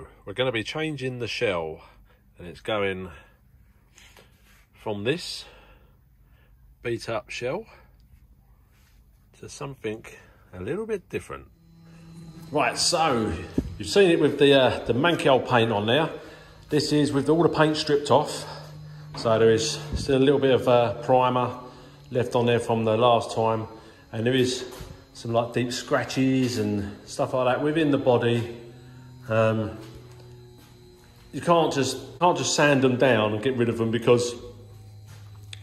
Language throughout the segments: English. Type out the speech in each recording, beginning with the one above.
So we're going to be changing the shell, and it's going from this beat up shell to something a little bit different. Right, so you've seen it with the Mankell paint on there. This is with all the paint stripped off. So there is still a little bit of primer left on there from the last time. And there is some like deep scratches and stuff like that within the body. You can't just sand them down and get rid of them because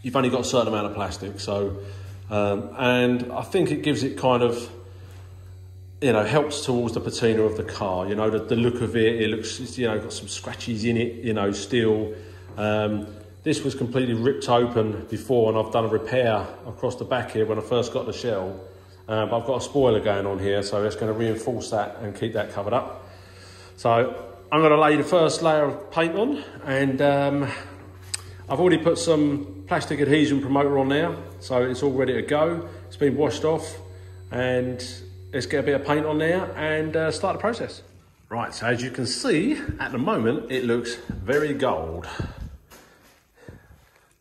you've only got a certain amount of plastic. So, and I think it gives it kind of, you know, helps towards the patina of the car. You know, the look of it, it looks, you know, got some scratches in it, you know, still. This was completely ripped open before, and I've done a repair across the back here when I first got the shell. But I've got a spoiler going on here, so it's going to reinforce that and keep that covered up. So I'm going to lay the first layer of paint on, and I've already put some plastic adhesion promoter on there, so it's all ready to go. It's been washed off, and let's get a bit of paint on there and start the process. Right, so as you can see, at the moment, it looks very gold.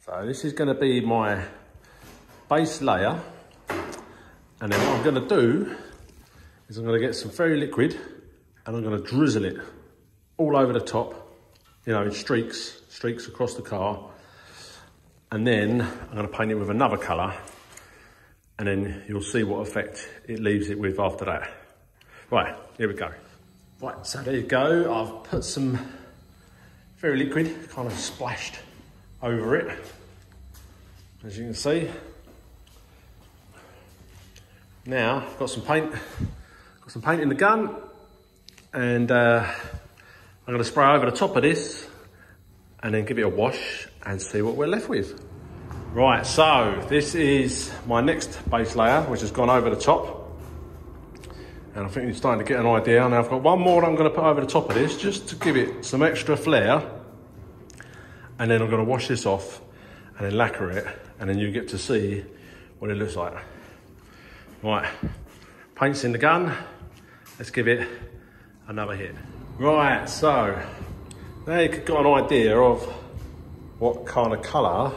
So this is going to be my base layer. And then what I'm going to do is I'm going to get some fairy liquid and I'm going to drizzle it all over the top, you know, in streaks across the car. And then I'm going to paint it with another colour, and then you'll see what effect it leaves it with after that. Right, here we go. Right, so there you go. I've put some fairy liquid kind of splashed over it, as you can see. Now I've got some paint in the gun, and I'm going to spray over the top of this and then give it a wash and see what we're left with. Right, so this is my next base layer, which has gone over the top, and I think you're starting to get an idea. Now I've got one more I'm going to put over the top of this just to give it some extra flair, and then I'm going to wash this off and then lacquer it, and then you get to see what it looks like. Right, paint's in the gun. Let's give it another hit. Right, so now you've got an idea of what kind of colour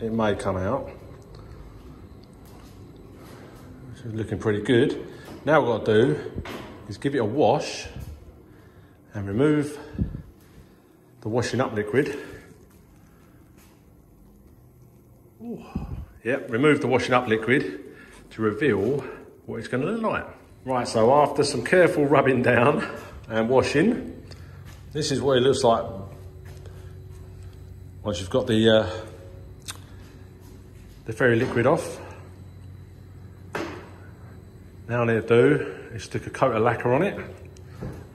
it may come out. Which is looking pretty good. Now what I've got to do is give it a wash and remove the washing up liquid. Ooh. Yep, remove the washing up liquid to reveal what it's going to look like. Right, so after some careful rubbing down and washing, this is what it looks like once you've got the fairy liquid off. Now all I need to do is stick a coat of lacquer on it,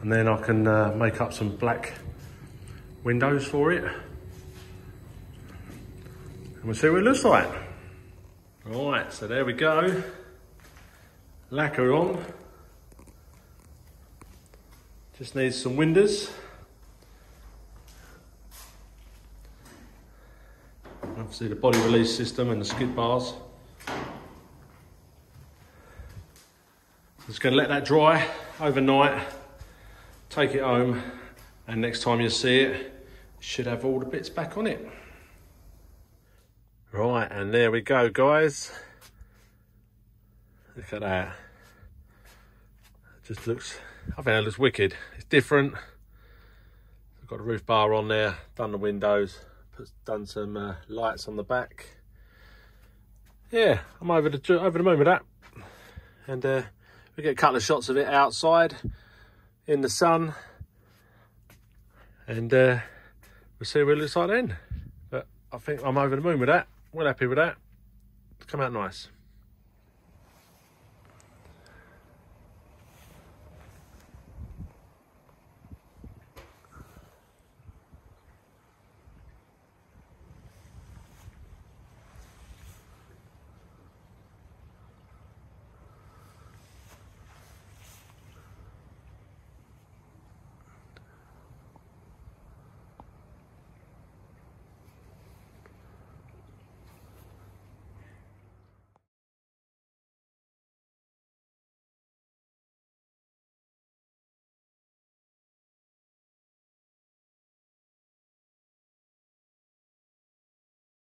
and then I can make up some black windows for it. And we'll see what it looks like. Right, so there we go. Lacquer on. Just needs some windows. Obviously the body release system and the skid bars. Just going to let that dry overnight, take it home, and next time you see it, it should have all the bits back on it. Right, and there we go, guys. Look at that. It just looks, I think it looks wicked. It's different. I've got a roof bar on there, done the windows, done some lights on the back. Yeah, I'm over the moon with that. And we get a couple of shots of it outside in the sun, and we'll see what it looks like then. But I think I'm over the moon with that. Well happy with that. It's come out nice.